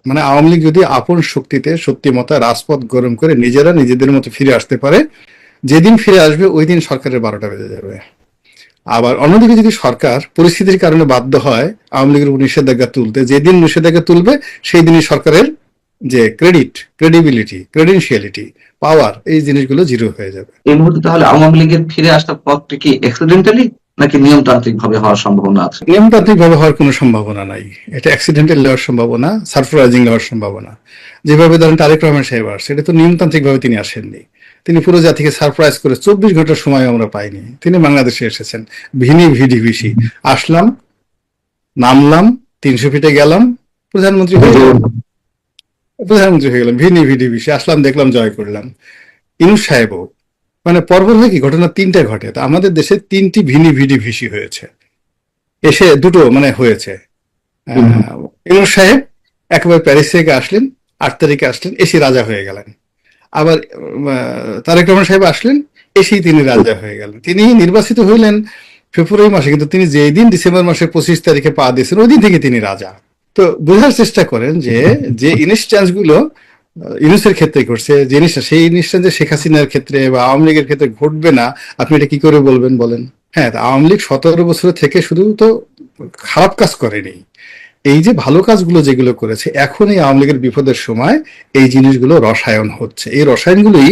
মানে আওয়ামী লীগ যদি আপন শক্তিতে শক্তিমত্তা রাজপথ গরম করে নিজেরা নিজেদের মতো ফিরে আসতে পারে, যেদিন ফিরে আসবে ওই দিন সরকারের 12টা বেজে যাবে। আবার অন্যদিকে যদি সরকার পরিস্থিতির কারণে বাধ্য হয় আওয়ামী লীগের উপর নিষেধাজ্ঞা তুলতে, যেদিন নিষেধাজ্ঞা তুলবে সেই দিনই সরকারের যে ক্রেডিবিলিটি, ক্রেডেনশিয়ালিটি, পাওয়ার, এই জিনিসগুলো জিরো হয়ে যাবে। এই মুহূর্তে তাহলে আওয়ামী লীগের ফিরে আসার পথটি কি অ্যাক্সিডেন্টালি নাকি নিয়মতান্ত্রিক ভাবে হওয়ার সম্ভাবনা আছে? নিয়মতান্ত্রিক ভাবে হওয়ার কোনো সম্ভাবনা নাই। এটা অ্যাক্সিডেন্টাল হওয়ার সম্ভাবনা, সারপ্রাইজিং হওয়ার সম্ভাবনা। যেভাবে ধরেন তারেক রহমান সাহেব আসছে, এটা তো নিয়মতান্ত্রিক ভাবে তিনি আসেননি। তিনি পুরো জাতিকে সারপ্রাইজ করে 24 ঘন্টার সময় আমরা পাইনি। তিনি বাংলাদেশে এসেছেন ভিনি ভিডি ভিসি, আসলাম, নামলাম, 300 ফিটে গেলাম, প্রধানমন্ত্রী হয়ে গেলাম। ভিনি ভিডি ভিসি, আসলাম, দেখলাম, জয় করলাম। ইনুস সাহেবও মানে পরপর হয় কি ঘটনা 3টা ঘটে। তা আমাদের দেশে 3টি ভিনি ভিডি ভিসি হয়েছে, এসে দুটো মানে হয়েছে। ইউনূস সাহেব একেবারে প্যারিস থেকে আসলেন, 8 তারিখে আসলেন, এসে রাজা হয়ে গেলেন। আবার তারেক রহমান সাহেব আসলেন, এসেই তিনি রাজা হয়ে গেলেন। তিনি নির্বাচিত হইলেন ফেব্রুয়ারি মাসে, কিন্তু তিনি যেই দিন ডিসেম্বর মাসের 25 তারিখে পা দিয়েছেন ওই দিন থেকে তিনি রাজা। তো বোঝার চেষ্টা করেন যে যে ইনস্ট্যান্স গুলো ইউনুসের ক্ষেত্রে ঘটছে, জিনিসটা সেই ইনস্ট্যান্স যে শেখ হাসিনার ক্ষেত্রে বা আওয়ামী লীগের ক্ষেত্রে ঘটবে না, আপনি এটা কি করে বলবেন বলেন? হ্যাঁ, আওয়ামী লীগ 17 বছর থেকে শুধু তো খারাপ কাজ করেনি, এই যে ভালো কাজগুলো যেগুলো করেছে, এখন এই আওয়ামী লীগের বিপদের সময় এই জিনিসগুলো রসায়ন হচ্ছে। এই রসায়নগুলোই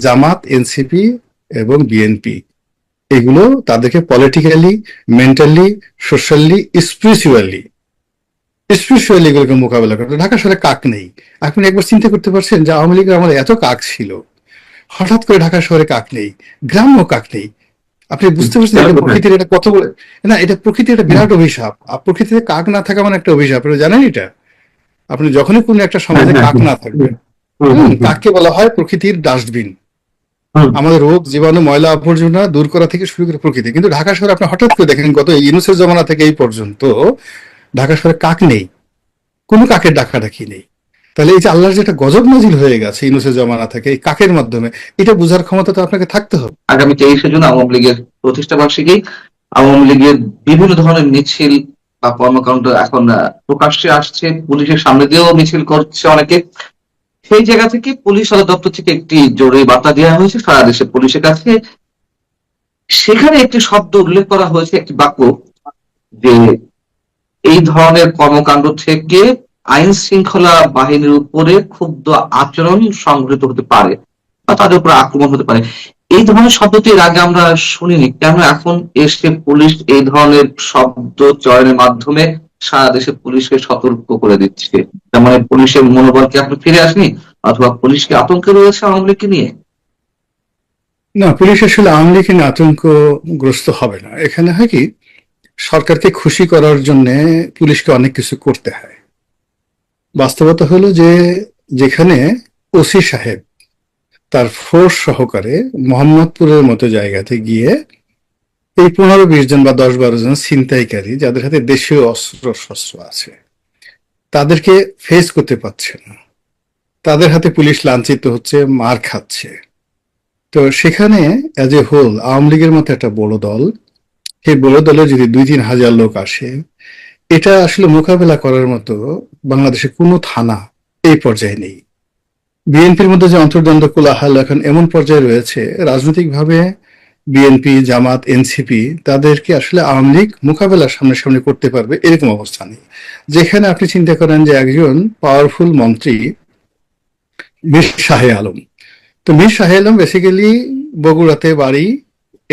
জামাত, এনসিপি এবং বিএনপি এগুলো তাদেরকে পলিটিক্যালি, মেন্টালি, সোশ্যালি, স্পিরিচুয়ালি এগুলোকে মোকাবেলা করতে। ঢাকা শহরে কাক নেই। আপনি একবার চিন্তা করতে পারছেন যে আওয়ামী লীগের আমাদের এত কাক ছিল, হঠাৎ করে ঢাকা শহরে কাক নেই, গ্রাম্য কাক নেই। আপনি বুঝতে পারছেন এটা প্রকৃতির এটা কত বড় না, এটা প্রকৃতির একটা বিরাট অভিশাপ। আর প্রকৃতিতে কাক না থাকা মানে একটা অভিশাপ, আপনি জানেন এটা? আপনি যখনই কোনো একটা সমাজে কাক না থাকবে, কাককে বলা হয় প্রকৃতির ডাস্টবিন। আমাদের রোগ জীবাণু ময়লা আবর্জনা দূর করা থেকে শুরু করে প্রকৃতি। কিন্তু ঢাকা শহরে আপনি হঠাৎ করে দেখেন গত ইউনূসের জমানা থেকে এই পর্যন্ত ঢাকা শহরে কাক নেই, কোনো কাকের ডাকাডাকি নেই। তাহলে এই যে আল্লাহর যে একটা গজব নাজিল হয়ে গেছে ইউনূসের জমানা থেকে এই কাকের মাধ্যমে, এটা বোঝার ক্ষমতা তো আপনাকে থাকতে হবে। আগামী 23শে জুন আওয়ামী লীগের প্রতিষ্ঠা বার্ষিকী, আওয়ামী লীগের বিভিন্ন ধরনের মিছিল বা কর্মকাণ্ড এখন প্রকাশ্যে আসছে, পুলিশের সামনে দিয়েও মিছিল করছে অনেকে। সেই জায়গা থেকে পুলিশ সদর দপ্তর থেকে একটি জরুরি বার্তা দেওয়া হয়েছে সারা দেশে পুলিশের কাছে। সেখানে একটি শব্দ উল্লেখ করা হয়েছে, একটি বাক্য, যে এই ধরনের কর্মকাণ্ড থেকে আইন শৃঙ্খলা বাহিনীর উপরে ক্ষুব্ধ আচরণ সংঘটিত হতে পারে বা তাদের উপর আক্রমণ হতে পারে। এই ধরনের শব্দটি এর আগে আমরা শুনিনি, কেন এখন এসে পুলিশ এই ধরনের শব্দ চয়নের মাধ্যমে সারা দেশে পুলিশকে সতর্ক করে দিচ্ছে? তার মানে পুলিশের মনোবল কি এখন ফিরে আসেনি, অথবা পুলিশকে আতঙ্কে রয়েছে আওয়ামী লীগকে নিয়ে? না, পুলিশ আসলে আওয়ামী লীগ নিয়ে আতঙ্কগ্রস্ত হবে না। এখানে হয় কি, সরকারকে খুশি করার জন্য পুলিশকে অনেক কিছু করতে হয়। বাস্তবতা হলো যে যেখানে ওসি সাহেব তার ফোর্স সহকারে মোহাম্মদপুরের মতো জায়গাতে গিয়ে এই 15-20 জন বা 10-12 জন ছিনতাইকারী যাদের হাতে দেশীয় অস্ত্র শস্ত্র আছে তাদেরকে ফেস করতে পারছে না, তাদের হাতে পুলিশ লাঞ্ছিত হচ্ছে, মার খাচ্ছে। তো সেখানে অ্যাজ এ হোল আওয়ামী লীগের মতো একটা বড় দল, সেই বড় দলে যদি 2-3 হাজার লোক আসে, এটা আসলে মোকাবেলা করার মতো বাংলাদেশে কোনো থানা এই পর্যায়ে নেই। বিএনপির মধ্যে যে অন্তর্দ্বন্দ্ব কোলাহল এখন এমন পর্যায়ে রয়েছে, রাজনৈতিকভাবে বিএনপি, জামাত, এনসিপি তাদেরকে আসলে আওয়ামী লীগ মোকাবেলার সামনাসামনি করতে পারবে এরকম অবস্থা নেই। যেখানে আপনি চিন্তা করেন যে একজন পাওয়ারফুল মন্ত্রী মীর শাহে আলম, তো মীর শাহে আলম বেসিক্যালি বগুড়াতে বাড়ি,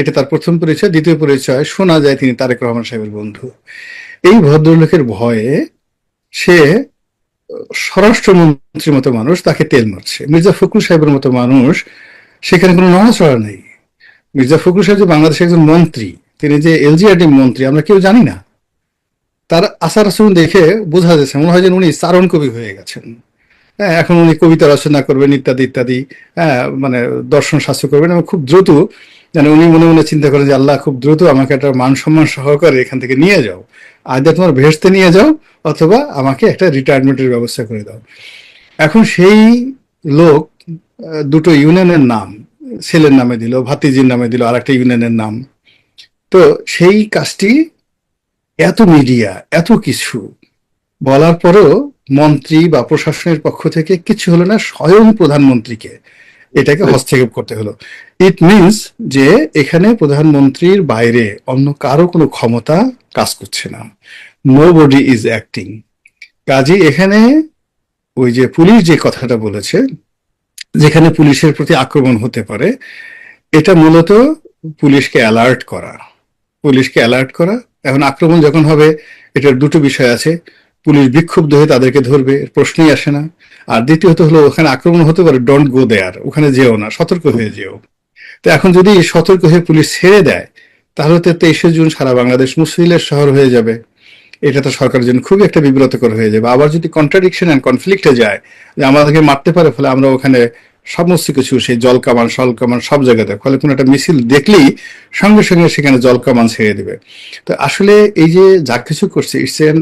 এটা তার প্রথম পরিচয়। দ্বিতীয় পরিচয় শোনা যায় তিনি তারেক রহমান সাহেবের বন্ধু। এই ভদ্রলোকের ভয়ে সে স্বরাষ্ট্রমন্ত্রীর মতো মানুষ তাকে তেল মারছে। মির্জা ফখরুল সাহেবের মতো মানুষ, সেখানে কোনো নড়াচড়া নেই। মির্জা ফখরুল সাহেব যে বাংলাদেশের একজন মন্ত্রী, তিনি যে এলজিআরডি মন্ত্রী আমরা কেউ জানি না। তার আচার আচরণ দেখে বোঝা যাচ্ছে মনে হয় যেন উনি চারণ কবি হয়ে গেছেন। হ্যাঁ, এখন উনি কবিতা রচনা করবেন ইত্যাদি ইত্যাদি, হ্যাঁ, মানে দর্শন শাস্ত্র করবেন এবং খুব দ্রুত, যেন উনি মনে মনে চিন্তা করেন যে আল্লাহ খুব দ্রুত আমাকে একটা মান সম্মান সহকারে এখান থেকে নিয়ে যাও, আজ তোমার ভেস্তে নিয়ে যাও, অথবা আমাকে একটা রিটায়ারমেন্টের ব্যবস্থা করে দাও। এখন সেই লোক দুটো ইউনিয়নের নাম ছেলের নামে দিল, ভাতিজির নামে দিল আর একটা ইউনিয়নের নাম। তো সেই কাজটি এত মিডিয়া এত কিছু বলার পরেও মন্ত্রী বা প্রশাসনের পক্ষ থেকে কিছু হলো না, স্বয়ং প্রধানমন্ত্রীকে এটাকে হস্তক্ষেপ করতে হলো। ইট মিনস যে এখানে প্রধানমন্ত্রীর বাইরে অন্য কারো কোনো ক্ষমতা কাজ করছে না, নো বডি ইজ অ্যাক্টিং। কাজী এখানে ওই যে পুলিশ যে কথাটা বলেছে, যেখানে পুলিশের প্রতি আক্রমণ হতে পারে, এটা মূলত পুলিশকে অ্যালার্ট করা, পুলিশকে অ্যালার্ট করা। এখন আক্রমণ যখন হবে, এটার দুটো বিষয় আছে, পুলিশ বিক্ষুব্ধ হয়ে তাদেরকে ধরবে, এর প্রশ্নই আসে না। আর দ্বিতীয়ত হলো, ওখানে আক্রমণ হতে পারে, ডোন্ট গো দেয়ার, ওখানে যেও না, সতর্ক হয়ে যেও। তো এখন যদি সতর্ক হয়ে পুলিশ ছেড়ে দেয়, তাহলে তো 23শে জুন সারা বাংলাদেশ মুসলিমের শহর হয়ে যাবে। এটা তো সরকারের জন্য খুবই একটা বিব্রতকর হয়ে যাবে। আবার যদি কন্ট্রাডিকশন অ্যান্ড কনফ্লিক্টে যায়, যে আমাদেরকে মারতে পারে, ফলে আমরা ওখানে সমস্ত কিছু, সেই জল কামান সল কামান সব জায়গাতে, ফলে কোনো একটা মিছিল দেখলেই সঙ্গে সঙ্গে সেখানে জল কামান ছেড়ে দিবে। তো আসলে এই যে যা কিছু করছে, it's an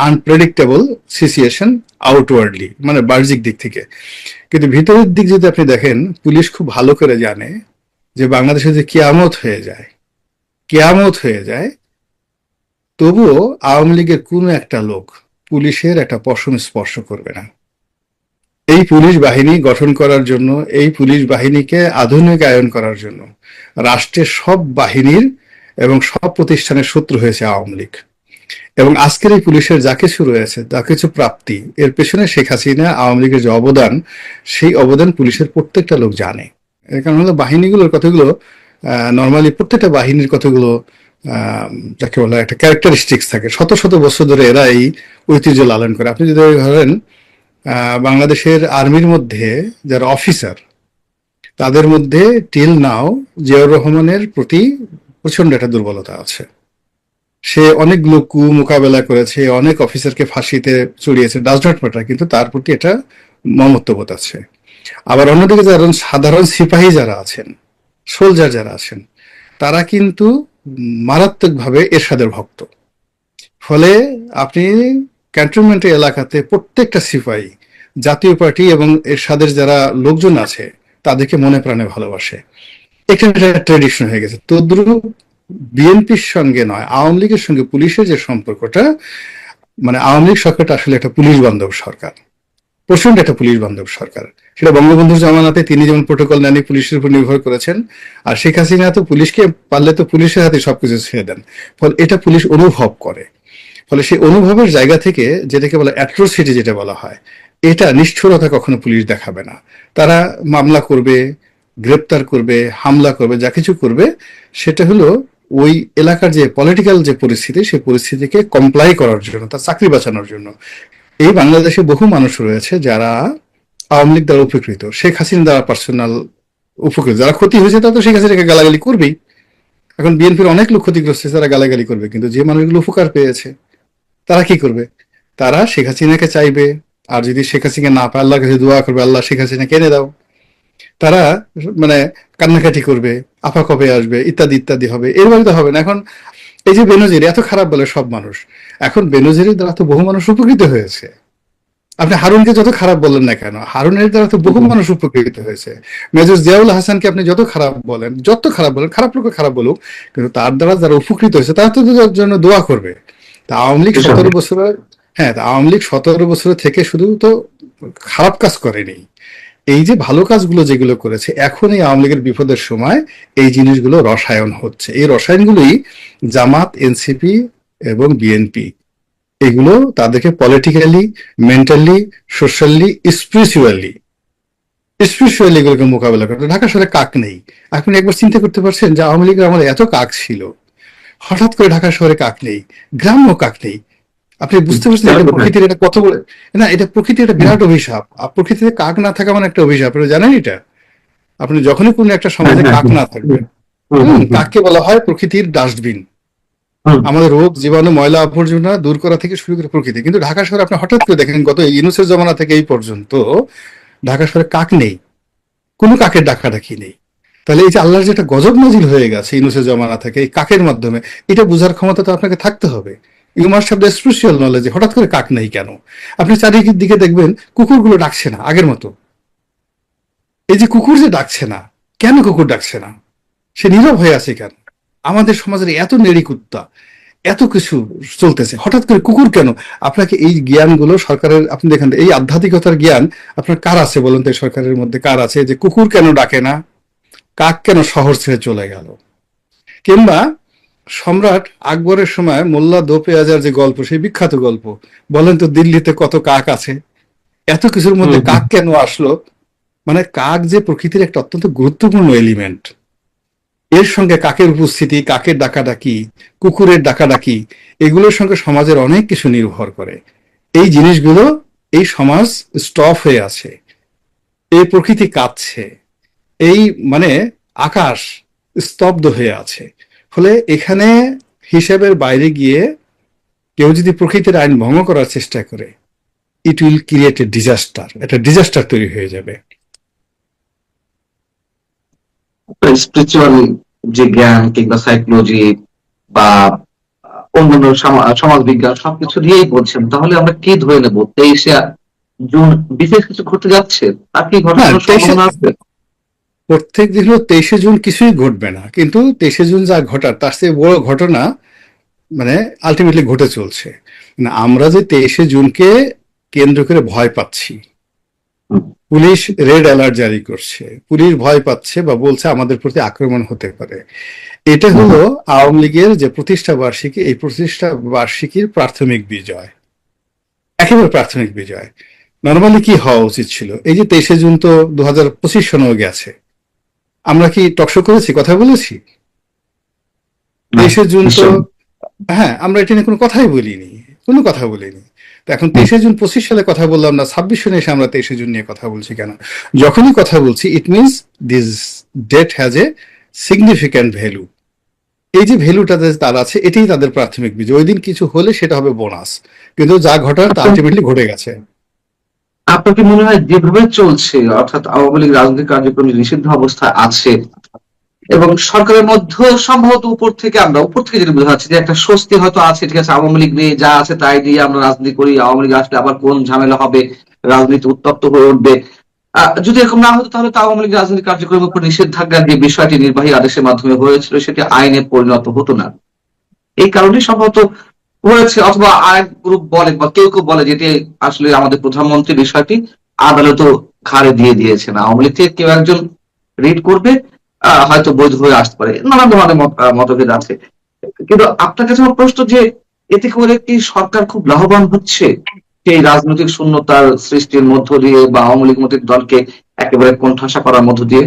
unpredictable situation outwardly, মানে বাহ্যিক দিক থেকে। কিন্তু ভিতরের দিক যদি আপনি দেখেন, পুলিশ খুব ভালো করে জানে যে বাংলাদেশে যে কিয়ামত হয়ে যায়, কিয়ামত হয়ে যায়, তবুও আওয়ামী লীগের কোনো একটা লোক পুলিশের একটা পশম স্পর্শ করবে না। এই পুলিশ বাহিনী গঠন করার জন্য, এই পুলিশ বাহিনীকে আধুনিকায়ন করার জন্য রাষ্ট্রের সব বাহিনীর এবং সব প্রতিষ্ঠানের শত্রু হয়েছে আওয়ামী লীগ। এবং আজকের এই পুলিশের যা কিছু রয়েছে, যা কিছু প্রাপ্তি, এর পেছনে শেখ হাসিনা আওয়ামী লীগের যে অবদান, সেই অবদান পুলিশের প্রত্যেকটা লোক জানে। এর কারণ হলো বাহিনীগুলোর কথাগুলো, নর্মালি প্রত্যেকটা বাহিনীর কথাগুলো যাকে বলা একটা ক্যারেক্টারিস্টিক্স থাকে, শত শত বছর ধরে এরা এই ঐতিহ্য লালন করে। আপনি যদি ধরেন বাংলাদেশের আর্মির মধ্যে যারা অফিসার, তাদের মধ্যে টিল নাও জিয়াউর রহমানের প্রতি প্রচন্ড একটা দুর্বলতা আছে। সে অনেকগুলো কু মোকাবেলা করেছে, অনেক অফিসারকে ফাঁসিতে চড়িয়েছে, ডাজ নট ম্যাটার, কিন্তু তার প্রতি একটা মমত্ববোধ আছে। আবার অন্যদিকে যারা সাধারণ সিপাহী যারা আছেন, সোলজার যারা আছেন, তারা কিন্তু মারাত্মকভাবে এরশাদের ভক্ত। ফলে আপনি ক্যান্টনমেন্টের এলাকাতে প্রত্যেকটা সিপাহী জাতীয় পার্টি এবং এরশাদের যারা লোকজন আছে, তাদেরকে মনে প্রাণে ভালোবাসে। এটা একটা ট্রেডিশন হয়ে গেছে। তদ্রুপ বিএনপির সঙ্গে নয়, আওয়ামী লীগের সঙ্গে পুলিশের যে সম্পর্কটা, মানে আওয়ামী লীগ সরকারটা আসলে একটা পুলিশ বান্ধব সরকার, প্রচন্ড একটা পুলিশ বান্ধব সরকার। সেটা বঙ্গবন্ধুর জামানাতে তিনি যেমন প্রোটোকল নেননি, পুলিশের উপর নির্ভর করেছেন, আর শেখ হাসিনা তো পুলিশকে পারলে তো পুলিশের হাতে সবকিছু ছেড়ে দেন। ফলে এটা পুলিশ অনুভব করে। ফলে সেই অনুভবের জায়গা থেকে, যেটাকে বলা অ্যাট্রোসিটি যেটা বলা হয়, এটা নিষ্ঠুরতা কখনো পুলিশ দেখাবে না। তারা মামলা করবে, গ্রেপ্তার করবে, হামলা করবে, যা কিছু করবে, সেটা হলো ওই এলাকার যে পলিটিক্যাল যে পরিস্থিতি, সেই পরিস্থিতিকে কমপ্লাই করার জন্য, তার চাকরি বাঁচানোর জন্য। এই বাংলাদেশে বহু মানুষ রয়েছে যারা আওয়ামী লীগ দ্বারা উপকৃত, শেখ হাসিনা দ্বারা পার্সোনাল উপকৃত। যারা ক্ষতি হয়েছে তারা তো শেখ হাসিনাকে গালাগালি করবেই। এখন বিএনপির অনেক লোক ক্ষতিগ্রস্ত, তারা গালাগালি করবে, কিন্তু যে মানুষগুলো উপকার পেয়েছে তারা কি করবে? তারা শেখ হাসিনাকে চাইবে, আর যদি শেখ হাসিনা না পায়, আল্লাহর কাছে দোয়া করবে, আল্লাহ শেখ হাসিনাকে এনে দাও। তারা মানে কান্নাকাটি করবে, আপা কবে আসবে, ইত্যাদি ইত্যাদি হবে। এরভাবে তো হবে না। এখন এই যে বেনজির এত খারাপ বলে সব মানুষ, এখন বেনজিরের দ্বারা তো বহু মানুষ উপকৃত হয়েছে। আপনি হারুনকে যত খারাপ বললেন না কেন, হারুনের দ্বারা তো বহু মানুষ উপকৃত হয়েছে। মেজর জিয়াউল হাসানকে আপনি যত খারাপ বলেন, যত খারাপ বলেন, খারাপ লোক খারাপ বলুক, কিন্তু তার দ্বারা যারা উপকৃত হয়েছে তারা তো তার জন্য দোয়া করবে। তা আওয়ামী লীগ 17 বছরে, হ্যাঁ, তা আওয়ামী লীগ 17 বছর থেকে শুধু তো খারাপ কাজ করেনি, এই যে ভালো কাজগুলো যেগুলো করেছে, এখন এই আওয়ামী লীগের বিপদের সময় এই জিনিসগুলো রসায়ন হচ্ছে। এই রসায়নগুলোই জামাত, এনসিপি এবং বিএনপি, এগুলো তাদেরকে পলিটিক্যালি, মেন্টালি, সোশ্যালি, স্পিরিচুয়ালি এগুলোকে মোকাবেলা করতে। ঢাকা শহরে কাক নেই। আপনি একবার চিন্তা করতে পারছেন যে আওয়ামী লীগের আমাদের এত কাক ছিল, হঠাৎ করে ঢাকা শহরে কাক নেই, গ্রাম্য কাক নেই। আপনি বুঝতে পারছেন এটা প্রকৃতির এটা কত বড়, না এটা প্রকৃতির একটা বিরাট অভিশাপ। আর প্রকৃতিতে কাক না থাকা মানে একটা অভিশাপ, আপনি জানেন এটা? আপনি যখনই কোনো একটা সমাজে কাক না থাকবে, কাককে বলা হয় প্রকৃতির ডাস্টবিন। আমাদের রোগ জীবাণু ময়লা আবর্জনা দূর করা থেকে শুরু করে প্রকৃতি। কিন্তু ঢাকা শহরে আপনি হঠাৎ করে দেখেন, গত ইউনূসের জমানা থেকে এই পর্যন্ত ঢাকা শহরে কাক নেই, কোনো কাকের ডাকাডাকি নেই। তাহলে এই যে আল্লাহর যেটা গজব নাজিল হয়ে গেছে ইউনূসের জমানা থেকে এই কাকের মাধ্যমে, এটা বোঝার ক্ষমতা তো আপনাকে থাকতে হবে। You must have the special knowledge. হঠাৎ করে কাক নেই কেন? আপনি চারিদিকে দেখবেন কুকুরগুলো ডাকছে না আগের মতো। এই যে কুকুর যে ডাকছে না, কেন কুকুর ডাকছে না? সে নীরব হয়ে আছে কেন? আমাদের সমাজের এত নেড়ি কুত্তা, এত কিছু চলতেছে, হঠাৎ করে কুকুর কেন? আপনাকে এই জ্ঞানগুলো সরকারের, আপনি দেখেন এই আধ্যাত্মিকতার জ্ঞান আপনার কার আছে বলুন তো? এই সরকারের মধ্যে কার আছে যে কুকুর কেন ডাকে না, কাক কেন শহর ছেড়ে চলে গেল? কিংবা সম্রাট আকবরের সময় মোল্লা দো পেঁয়াজার যে গল্প, সেই বিখ্যাত গল্প, বলেন তো দিল্লিতে কত কাক আছে, এত কিছুর মধ্যে হুম, হুম। কাক কেন আসলো? মানে কাক যে প্রকৃতির একটা অত্যন্ত গুরুত্বপূর্ণ এলিমেন্ট, এর সঙ্গে কাকের উপস্থিতি, কাকের ডাকাডাকি, কুকুরের ডাকাডাকি, এগুলোর সঙ্গে সমাজের অনেক কিছু নির্ভর করে। এই জিনিসগুলো, এই সমাজ স্টপ হয়ে আছে, এই প্রকৃতি কাঁদছে, এই মানে আকাশ স্তব্ধ হয়ে আছে। ফলে এখানে হিসাবের বাইরে গিয়ে কেউ যদি প্রকৃতির আইন ভঙ্গ করার চেষ্টা করে, it will create a disaster, একটা ডিজাস্টার তৈরি হয়ে যাবে। স্পিরিচুয়াল যে জ্ঞান কিংবা সাইকোলজি বা অন্যান্য সমাজ বিজ্ঞান সবকিছু দিয়েই বলছেন, তাহলে আমরা কি ধরে নেব 23শে জুন বিশেষ কিছু ঘটতে যাচ্ছে? তা কি ঘটার হ্যাঁ, কোনো সম্ভাবনা আছে? প্রত্যেক দিন হলো 23শে জুন কিছুই ঘটবে না, কিন্তু 23শে জুন যা ঘটার তার চেয়ে বড় ঘটনা মানে আলটিমেটলি ঘটে চলছে। মানে আমরা যে 23শে জুনকে কেন্দ্র করে ভয় পাচ্ছি, হুম, পুলিশ রেড অ্যালার্ট জারি করছে, পুলিশ ভয় পাচ্ছে বা বলছে আমাদের প্রতি আক্রমণ হতে পারে, এটা হুম, হলো হুম। আওয়ামী লীগের যে প্রতিষ্ঠা বার্ষিকী, এই প্রতিষ্ঠা বার্ষিকীর প্রাথমিক বিজয়, একেবারে প্রাথমিক বিজয়। নর্মালি কি হওয়া উচিত ছিল? এই যে 23শে জুন তো 2025 সনেও গেছে, আমরা কি টকশো করেছি, কথা বলেছি? না, 23শে জুন তো, নিশ্চয়ই। হ্যাঁ, আমরা এটা নিয়ে কোনো কথাই বলিনি, কোনো কথা বলিনি। তো এখন হুম। 23শে জুন 25 সালে কথা বললাম না, 26 সনে এসে আমরা 23শে জুন নিয়ে কথা বলছি কেন? যখনই কথা বলছি it means this date has a significant value. এই যে ভ্যালুটা তার আছে, এটাই তাদের প্রাথমিক বিজয়। ওই দিন কিছু হলে সেটা হবে বোনাস, কিন্তু যা ঘটার তা আপনার আলটিমেটলি ঘটে গেছে। আপনার কি মনে হয় যেভাবে চলছে, অর্থাৎ আওয়ামী লীগ রাজনৈতিক কার্যক্রম নিষিদ্ধ অবস্থায় আছে এবং সরকারের মধ্যে সম্ভবত উপর থেকে যেটা বোঝা যাচ্ছে যে একটা স্বস্তি হয়তো আছে, ঠিক আছে আওয়ামী লীগ নিয়ে যা আছে তাই দিয়ে আমরা রাজনীতি করি, আওয়ামী লীগ আসলে আবার কোন ঝামেলা হবে, রাজনীতি উত্তপ্ত হয়ে উঠবে। যদি এরকম না হতো তাহলে তো আওয়ামী লীগ রাজনৈতিক কার্যক্রমের উপর নিষেধাজ্ঞার যে বিষয়টি নির্বাহী আদেশের মাধ্যমে হয়েছিল সেটি আইনে পরিণত হতো না। এই কারণে সম্ভবত হয়েছে, অথবা আরেক গ্রুপ বলে বা কেউ কেউ বলে যেটি আসলে আমাদের প্রধানমন্ত্রী বিষয়টি আদালত ঘাড়ে দিয়ে দিয়েছেন, আওয়ামী লীগ থেকে কেউ একজন রিড করবে, হয়তো বৈধ হয়ে আসতে পারে, নানান ধরনের মতভেদ আছে। কিন্তু আপনার কাছে আমার প্রশ্ন যে এতে করে কি সরকার খুব লাভবান হচ্ছে সেই রাজনৈতিক শূন্যতার সৃষ্টির মধ্য দিয়ে বা আওয়ামী লীগ মতের দলকে একেবারে কোণঠাসা করার মধ্য দিয়ে?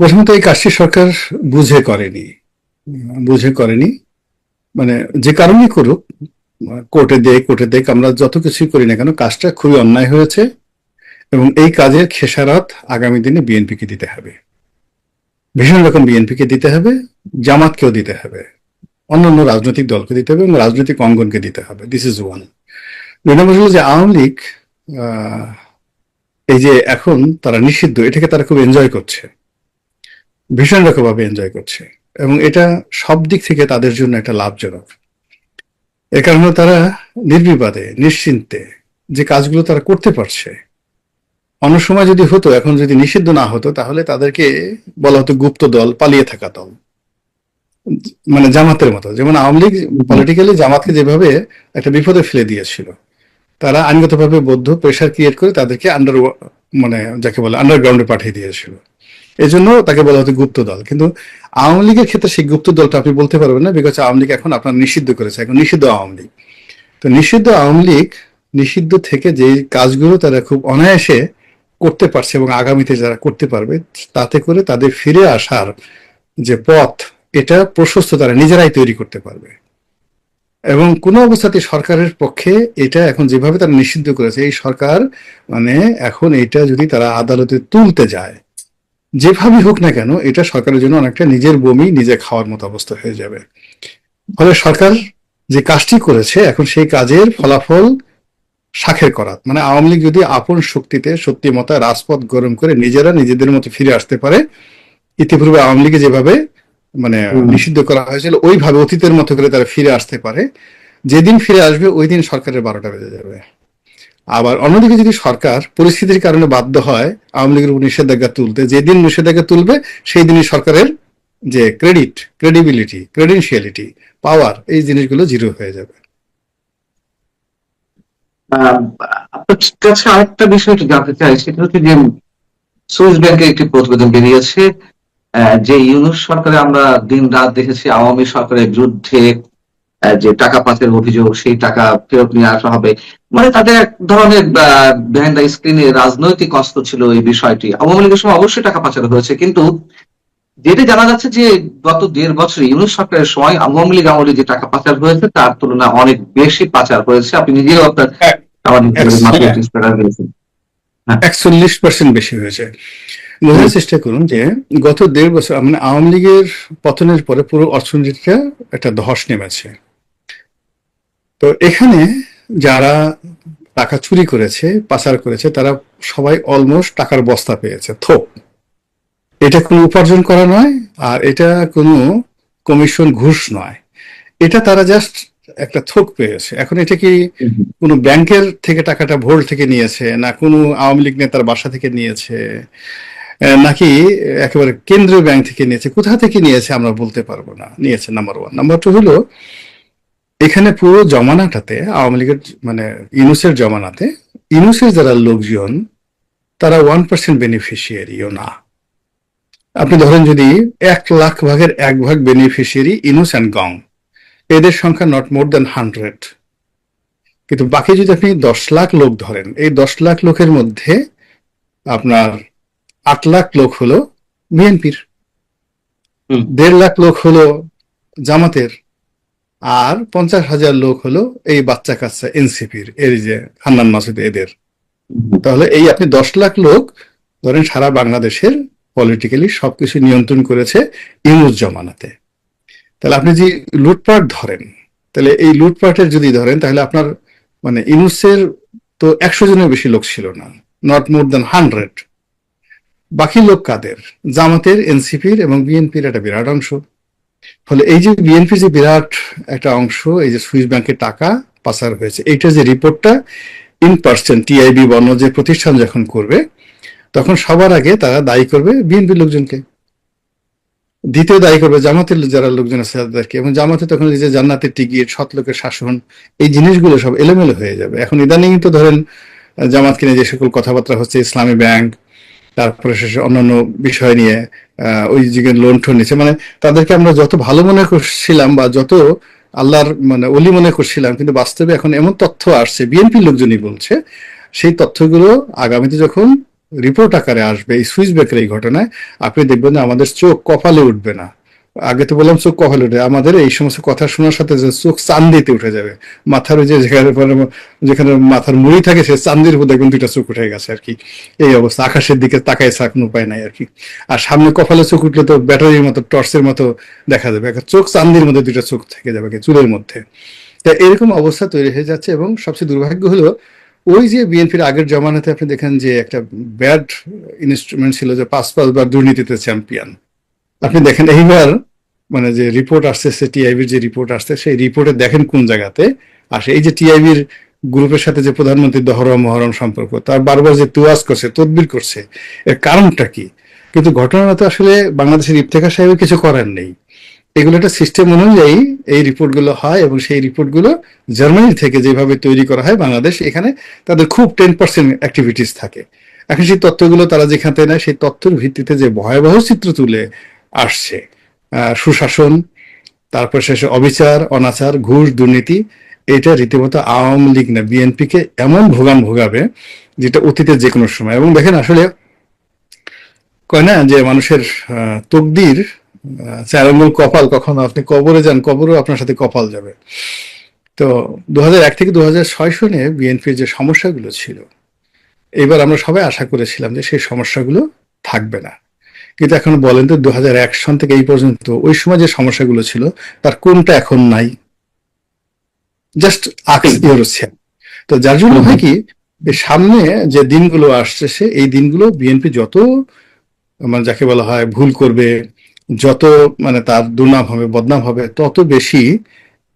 প্রথমত এই কাজটি সরকার বুঝে করেনি, বুঝে করেনি। মানে যে কারণেই করুক, কোর্টে দেখ আমরা যত কিছুই করি না কেন, কাজটা খুবই অন্যায় হয়েছে এবং এই কাজের খেসারত আগামী দিনে বিএনপিকে দিতে হবে, ভীষণ রকম বিএনপিকে দিতে হবে, জামাতকেও দিতে হবে, অন্যান্য রাজনৈতিক দলকে দিতে হবে এবং রাজনৈতিক অঙ্গনকে দিতে হবে। This is one. দুই নম্বর হলো যে আওয়ামী লীগ আহ, এই যে এখন তারা নিষিদ্ধ, এটাকে তারা খুব এনজয় করছে, ভীষণ রকমভাবে এনজয় করছে, এবং এটা সব দিক থেকে তাদের জন্য একটা লাভজনক। এ কারণে তারা নির্বিবাদে নিশ্চিন্তে যে কাজগুলো তারা করতে পারছে। অন্য সময় যদি হতো, এখন যদি নিষিদ্ধ না হতো, তাহলে তাদেরকে বলা হতো গুপ্ত দল, পালিয়ে থাকা দল, মানে জামাতের মতো। যেমন আওয়ামী লীগ পলিটিক্যালি জামাতকে যেভাবে একটা বিপদে ফেলে দিয়েছিল, তারা আইনগতভাবে বদ্ধ, প্রেশার ক্রিয়েট করে তাদেরকে মানে যাকে বলে আন্ডারগ্রাউন্ডে পাঠিয়ে দিয়েছিল। এজন্য তাকে বলা হতো গুপ্ত দল। কিন্তু আওয়ামী লীগের ক্ষেত্রে সেই গুপ্ত দলটা আপনি বলতে পারবেন না, বিকজ আওয়ামী লীগ এখন আপনার নিষিদ্ধ করেছে, এখন নিষিদ্ধ আওয়ামী লীগ। তো নিষিদ্ধ আওয়ামী লীগ নিষিদ্ধ থেকে যে কাজগুলো তারা খুব অনায়াসে করতে পারছে এবং আগামীতে যারা করতে পারবে, তাতে করে তাদের ফিরে আসার যে পথ, এটা প্রশস্ত তারা নিজেরাই তৈরি করতে পারবে। এবং কোনো অবস্থাতে সরকারের পক্ষে এটা এখন যেভাবে তারা নিষিদ্ধ করেছে, এই সরকার মানে এখন এটা যদি তারা আদালতে তুলতে যায়, যেভাবেই হোক না কেন, এটা সরকারের জন্য অনেকটা নিজের বমি নিজে খাওয়ার মতো অবস্থা হয়ে যাবে। ফলে সরকার যে কাজটি করেছে, এখন সেই কাজের ফলাফল শাখের করাত। মানে আওয়ামী লীগ যদি আপন শক্তিতে সত্যি মতো রাজপথ গরম করে নিজেরা নিজেদের মতো ফিরে আসতে পারে, ইতিপূর্বে আওয়ামী লীগে যেভাবে মানে হুম। নিষিদ্ধ করা হয়েছিল ওইভাবে অতীতের মতো করে তারা ফিরে আসতে পারে, যেদিন ফিরে আসবে ওই দিন সরকারের 12টা বেজে যাবে। আবার অন্যদিকে যদি সরকার পরিস্থিতির কারণে বাধ্য হয় আওয়ামী লীগের উপর নিষেধাজ্ঞা তুলতে, যেদিন নিষেধাজ্ঞা তুলবে সেই দিনই সরকারের যে ক্রেডিবিলিটি, ক্রেডেনশিয়ালিটি, পাওয়ার, এই জিনিসগুলো জিরো হয়ে যাবে। আহ, আপনার কাছে আরেকটা বিষয় একটু জানতে চাই, সেটা হচ্ছে যে সুইস ব্যাংকের একটি প্রতিবেদন বেরিয়েছে, যে ইউনূস সরকারে আমরা দিন রাত দেখেছি আওয়ামী সরকারের বিরুদ্ধে যে টাকা পাচারের অভিযোগ, সেই টাকা ফেরত নিয়ে আসা হবে, মানে তাদের এক ধরনের বিহাইন্ড দ্য স্ক্রিনে রাজনৈতিক অস্ত্র ছিল এই বিষয়টি। আওয়ামী লীগের সময় অবশ্যই টাকা পাচার হয়েছে, কিন্তু যেটা জানা যাচ্ছে যে গত 1.5 বছরে ইউনূস সরকারের সময় আওয়ামী লীগ আমলে যে টাকা পাচার হয়েছে তার তুলনায় অনেক বেশি পাচার হয়েছে। আপনি নিজেও আপনার এক- সামাজিক যোগাযোগ মাধ্যমে হ্যাঁ, একটি স্ট্যাটাস দিয়েছেন। হ্যাঁ। 41% বেশি হয়েছে। হুম, বোঝার চেষ্টা করুন যে গত 1.5 বছর মানে আওয়ামী লীগের পতনের পরে পুরো অর্থনীতিটা একটা ধস নেমেছে। তো এখানে যারা টাকা চুরি করেছে, পাচার করেছে, তারা সবাই অলমোস্ট টাকার বস্তা পেয়েছে, থোক। এটা কোনো উপার্জন করা নয়, আর এটা কোনো কমিশন, ঘুষ নয়। এটা তারা জাস্ট একটা থোক পেয়েছে। এখন এটা কি হুম, কোনো ব্যাংকের থেকে টাকাটা ভোর থেকে নিয়েছে, না কোনো আওয়ামী লীগ নেতার বাসা থেকে নিয়েছে, নাকি একেবারে কেন্দ্রীয় ব্যাংক থেকে নিয়েছে, কোথা থেকে নিয়েছে আমরা বলতে পারবো না। নিয়েছে, নাম্বার ওয়ান। নাম্বার টু হলো, এখানে পুরো জমানাটাতে আওয়ামী লীগের মানে ইউনূসের জমানাতে ইউনূসের যারা লোকজন, তারা 1% বেনিফিশিয়ারিও না। আপনি ধরেন যদি 1 লাখ ভাগের 1 ভাগ বেনিফিশিয়ারি ইউনূস অ্যান্ড গং, এদের সংখ্যা নট মোর দেন 100। কিন্তু বাকি যদি আপনি 10 লাখ লোক ধরেন, এই 10 লাখ লোকের মধ্যে আপনার 8 লাখ লোক হলো বিএনপির, হুম, 1.5 লাখ লোক হলো জামাতের, আর 50,000 লোক হলো এই বাচ্চা কাচ্চা এনসিপির, এর যে হান্নান মাসুদ এদের। হুম, তাহলে এই আপনি 10 লাখ লোক ধরেন সারা বাংলাদেশের পলিটিক্যালি সবকিছু নিয়ন্ত্রণ করেছে ইউনূস জমানাতে। তাহলে আপনি যে লুটপাট ধরেন, তাহলে এই লুটপাটের যদি ধরেন, তাহলে আপনার মানে ইউনূসের তো 100 জনের বেশি লোক ছিল না, নট মোর দ্যান 100। বাকি লোক কাদের? জামাতের, এনসিপির এবং বিএনপির একটা বিরাট অংশ। ফলে এই যে বিএনপির যে বিরাট একটা অংশ, এই যে সুইস ব্যাংকের টাকা পাচার হয়েছে, এইটার যে রিপোর্টটা ইন পার্সেন্ট টিআইবি বর্ণ যে প্রতিষ্ঠান যখন করবে, তখন সবার আগে তারা দায়ী করবে বিএনপির লোকজনকে, দ্বিতীয় দায়ী করবে জামাতের যারা লোকজন আছে তাদেরকে, এবং জামাতে তখন এই যে জান্নাতের টিকিট, সৎলোকের শাসন, এই জিনিসগুলো সব এলোমেলো হয়ে যাবে। এখন ইদানিং তো ধরেন জামাতকে নিয়ে যে সকল কথাবার্তা হচ্ছে, ইসলামী ব্যাংক, তারপরে শেষে অন্যান্য বিষয় নিয়ে ওই দিকে লোন টোন নিচ্ছে, মানে তাদেরকে আমরা যত ভালো মনে করছিলাম বা যত আল্লাহর মানে অলি মনে করছিলাম, কিন্তু বাস্তবে এখন এমন তথ্য আসছে, বিএনপির লোকজনই বলছে, সেই তথ্যগুলো আগামীতে যখন রিপোর্ট আকারে আসবে এই সুইস ব্যাংকের এই ঘটনায়, আপনি দেখবেন যে আমাদের চোখ কপালে উঠবে না। আগে তো বললাম চোখ কপালে উঠে, আমাদের এই সমস্ত কথা শোনার সাথে যে চোখ চান্দিতে উঠে যাবে। মাথার ওই যে যেখানে মাথার মুড়ি থাকে, সে চান্দির উপর দেখবেন 2টা চোখ উঠে গেছে আর কি। এই অবস্থা, আকাশের দিকে তাকায় ছাড়া কোনো উপায় নাই আর কি। আর সামনে কপালে চোখ উঠলে তো ব্যাটারির মতো, টর্চের মতো দেখা যাবে, একটা চোখ চান্দির মধ্যে 2টা চোখ থেকে যাবে চুলের মধ্যে। তা এরকম অবস্থা তৈরি হয়ে যাচ্ছে। এবং সবচেয়ে দুর্ভাগ্য হলো, ওই যে বিএনপির আগের জমানাতে আপনি দেখেন যে একটা ব্যাড ইনস্ট্রুমেন্ট ছিল, যে 5 বার দুর্নীতিতে চ্যাম্পিয়ন। আপনি দেখেন এইবার মানে যে রিপোর্ট আসছে, টিআইবির যে রিপোর্ট আসছে, সেই রিপোর্টে দেখেন কোন জায়গাতে আসে এই যে টিআইবির গ্রুপের সাথে যে প্রধানমন্ত্রীর দহরম মহরম সম্পর্ক, তার বারবার যে তুয়াজ করছে, তদবির করছে, এর কারণটা কি? কিন্তু ঘটনাটা তো আসলে বাংলাদেশের ইফতেখার সাহেবের কিছু করার নেই। এগুলো একটা সিস্টেম অনুযায়ী এই রিপোর্টগুলো হয়, এবং সেই রিপোর্টগুলো জার্মানি থেকে যেভাবে তৈরি করা হয়, বাংলাদেশ এখানে তাদের খুব 10% অ্যাক্টিভিটিস থাকে। এখন সেই তথ্যগুলো তারা যেখান থেকে নেয়, সেই তথ্যের ভিত্তিতে যে ভয়াবহ চিত্র তুলে আসছে, সুশাসন, তারপর শেষে অবিচার, অনাচার, ঘুষ, দুর্নীতি, এটা রীতিমতো আওয়ামী লীগ না বিএনপিকে এমন ভোগান ভোগাবে, যেটা অতীতে যে কোনো সময়। এবং দেখেন আসলে কয় না যে মানুষের তকদির, 4 আঙ্গুল কপাল, কখনো আপনি কবরে যান, কবরও আপনার সাথে কপাল যাবে। তো 2001 থেকে 2006 সনে বিএনপির যে সমস্যাগুলো ছিল, এবার আমরা সবাই আশা করেছিলাম যে সেই সমস্যাগুলো থাকবে না। কিন্তু এখন বলেন তো, 2001 সন থেকে এই পর্যন্ত ওই সময় যে সমস্যাগুলো ছিল, তার কোনটা এখন নাই? জাস্ট আক্স ঠিক। ইউরোসিয়া। তো যার জন্য হুম, হয় হুম, কি, এই সামনে যে দিনগুলো আসছে, এই দিনগুলো বিএনপি যত মানে যাকে বলা হয় ভুল করবে, যত মানে তার দুর্নাম হবে, বদনাম হবে, তত বেশি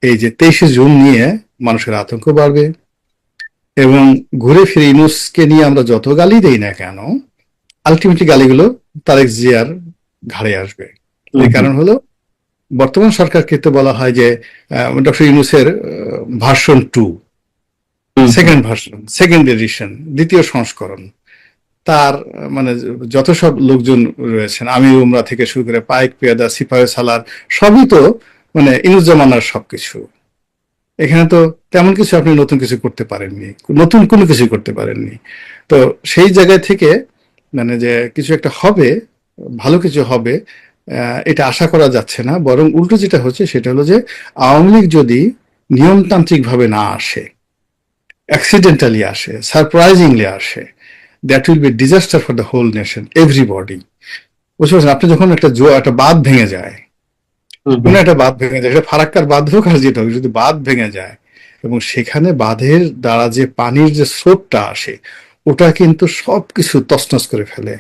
এই যে 23শে জুন নিয়ে মানুষের আতঙ্ক বাড়বে। এবং ঘুরে ফিরে ইউনূসকে নিয়ে আমরা যত গালি দেই না কেন, আলটিমেটলি গালিগুলো তারেক জিয়ার ঘাড়ে আসবে। এর কারণ হলো বর্তমান সরকারকে তো বলা হয় যে ডক্টর ইউনূসের version 2, second version, second edition, দ্বিতীয় সংস্করণ। তার মানে যত সব লোকজন রয়েছেন, আমির উমরা থেকে শুরু করে পাইক পেয়াদা সিপাহি সালার, সবই তো মানে ইনুজ্জামানার সবকিছু। এখানে তো তেমন কিছু আপনি নতুন কিছু করতে পারেননি, নতুন কোনো কিছু করতে পারেননি। তো সেই জায়গা থেকে মানে যে কিছু একটা হবে, ভালো কিছু হবে, এটা আশা করা যাচ্ছে না। বরং উল্টো যেটা হচ্ছে সেটা হলো যে আওয়ামী লীগ যদি নিয়মতান্ত্রিকভাবে না আসে, অ্যাক্সিডেন্টালি আসে, সারপ্রাইজিংলি আসে, that will be disaster for the whole nation, everybody. বুঝতে পারছেন? আপনি যখন একটা বাঁধ ভেঙে যায়, কোনো একটা বাঁধ ভেঙে যায়, সেটা ফারাক্কার বাঁধ হোক আর যেটা হোক, যদি বাঁধ ভেঙে যায় এবং সেখানে বাঁধের দ্বারা যে পানির যে স্রোতটা আসে, ওটা কিন্তু সবকিছু তছনছ করে ফেলে।